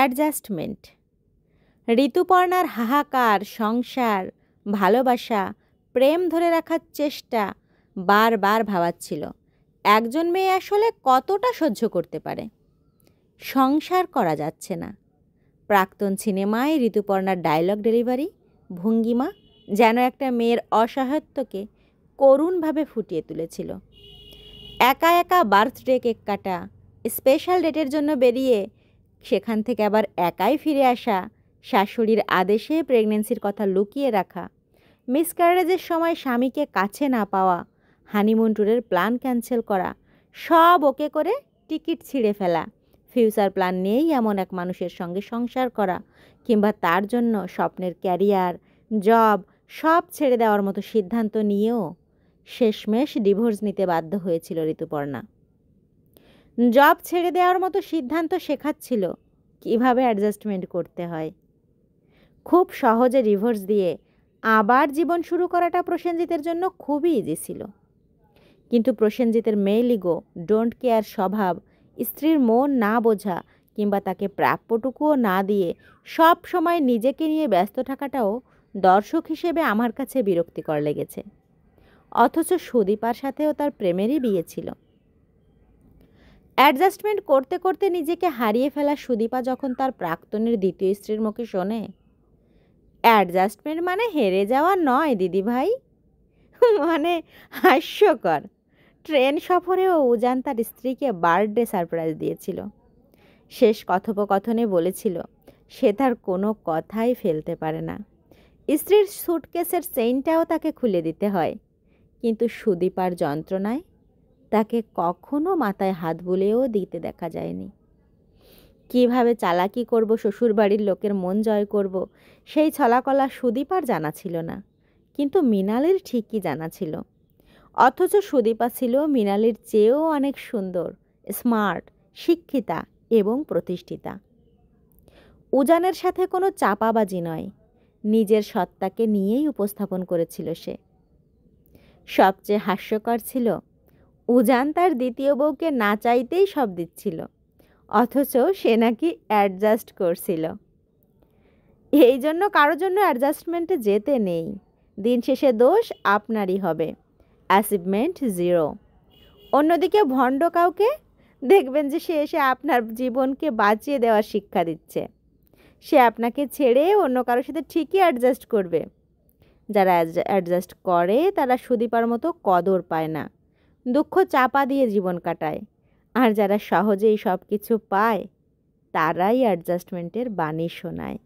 Adjustment. ঋতুপর্ণার হাহাকার, সংসার, ভালোবাসা, প্রেম ধরে রাখার চেষ্টা বারবার ভাবাচ্ছিল একজন মেয়ে আসলে কতটা সহ্য করতে পারে। সংসার করা যাচ্ছে না। প্রাক্তন সিনেমায় ঋতুপর্ণার ডায়লগ ডেলিভারি, ভঙ্গিমা যেন একটা মেয়ের অসহায়ত্বকে করুণভাবে ফুটিয়ে তুলেছিল। একা একা বার্থডে কেক কাটা, স্পেশাল ডেটের জন্য বেরিয়ে সেখান থেকে আবার একাই ফিরে আসা, শাশুড়ির আদেশে প্রেগনেন্সির কথা লুকিয়ে রাখা, মিসক্যারেজের সময় স্বামীকে কাছে না পাওয়া, হানিমুন ট্যুরের প্ল্যান ক্যান্সেল করা, সব ওকে করে টিকিট ছিঁড়ে ফেলা, ফিউচার প্ল্যান নিয়েই এমন এক মানুষের সঙ্গে সংসার করা, কিংবা তার জন্য স্বপ্নের ক্যারিয়ার, জব সব ছেড়ে দেওয়ার মতো সিদ্ধান্ত নিয়েও শেষমেশ ডিভোর্স নিতে বাধ্য হয়েছিল ঋতুপর্ণা। জব ছেড়ে দেওয়ার মতো সিদ্ধান্ত শেখাচ্ছিল কীভাবে অ্যাডজাস্টমেন্ট করতে হয়। খুব সহজে ডিভোর্স দিয়ে আবার জীবন শুরু করাটা প্রসেনজিতের জন্য খুবই ইজি ছিল। কিন্তু প্রসেনজিতের মেল ইগো, ডোন্ট কেয়ার স্বভাব, স্ত্রীর মন না বোঝা কিংবা তাকে প্রাপ্যটুকুও না দিয়ে সব সময় নিজেকে নিয়ে ব্যস্ত থাকাটাও দর্শক হিসেবে আমার কাছে বিরক্তিকর লেগেছে। অথচ সুদীপার সাথেও তার প্রেমেরই বিয়ে ছিল। অ্যাডজাস্টমেন্ট করতে করতে নিজেকে হারিয়ে ফেলা সুদীপা যখন তার প্রাক্তনের দ্বিতীয় স্ত্রীর মুখে শোনে, অ্যাডজাস্টমেন্ট মানে হেরে যাওয়া নয় দিদিভাই, মানে হাস্যকর। ট্রেন সফরেও উজান তার স্ত্রীকে বার্থডে সারপ্রাইজ দিয়েছিল। শেষ কথোপকথনে বলেছিল সে তার কোনো কথাই ফেলতে পারে না। স্ত্রীর সুটকেসের চেইনটাও তাকে খুলে দিতে হয়। কিন্তু সুদীপার যন্ত্রণায় তাকে কখনো মাথায় হাত বুলেও দিতে দেখা যায়নি। কিভাবে চালাকি করব, শ্বশুরবাড়ির লোকের মন জয় করব, সেই ছলাকলা সুদীপার জানা ছিল না, কিন্তু মৃণালের ঠিকই জানা ছিল। অথচ সুদীপা ছিল মৃণালের চেয়েও অনেক সুন্দর, স্মার্ট, শিক্ষিতা এবং প্রতিষ্ঠিতা। উজানের সাথে কোনো চাপাবাজি নয়, নিজের সত্তাকে নিয়েই উপস্থাপন করেছিল সে। সবচেয়ে হাস্যকর ছিল উজান তার দ্বিতীয় বউকে না চাইতেই সব দিচ্ছিল, অথচ সে নাকি অ্যাডজাস্ট করছিল। এই জন্য কারোর জন্য অ্যাডজাস্টমেন্টে যেতে নেই, দিন শেষে দোষ আপনারই হবে, অ্যাচিভমেন্ট জিরো। অন্যদিকে ভণ্ড কাউকে দেখবেন যে সে এসে আপনার জীবনকে বাঁচিয়ে দেওয়ার শিক্ষা দিচ্ছে। সে আপনাকে ছেড়ে অন্য কারোর সাথে ঠিকই অ্যাডজাস্ট করবে। যারা অ্যাডজাস্ট করে তারা সুদীপার মতো কদর পায় না, দুঃখ চাপা দিয়ে জীবন কাটায়। আর যারা সহজেই সব কিছু পায় তারাই অ্যাডজাস্টমেন্টের বাণী শোনায়।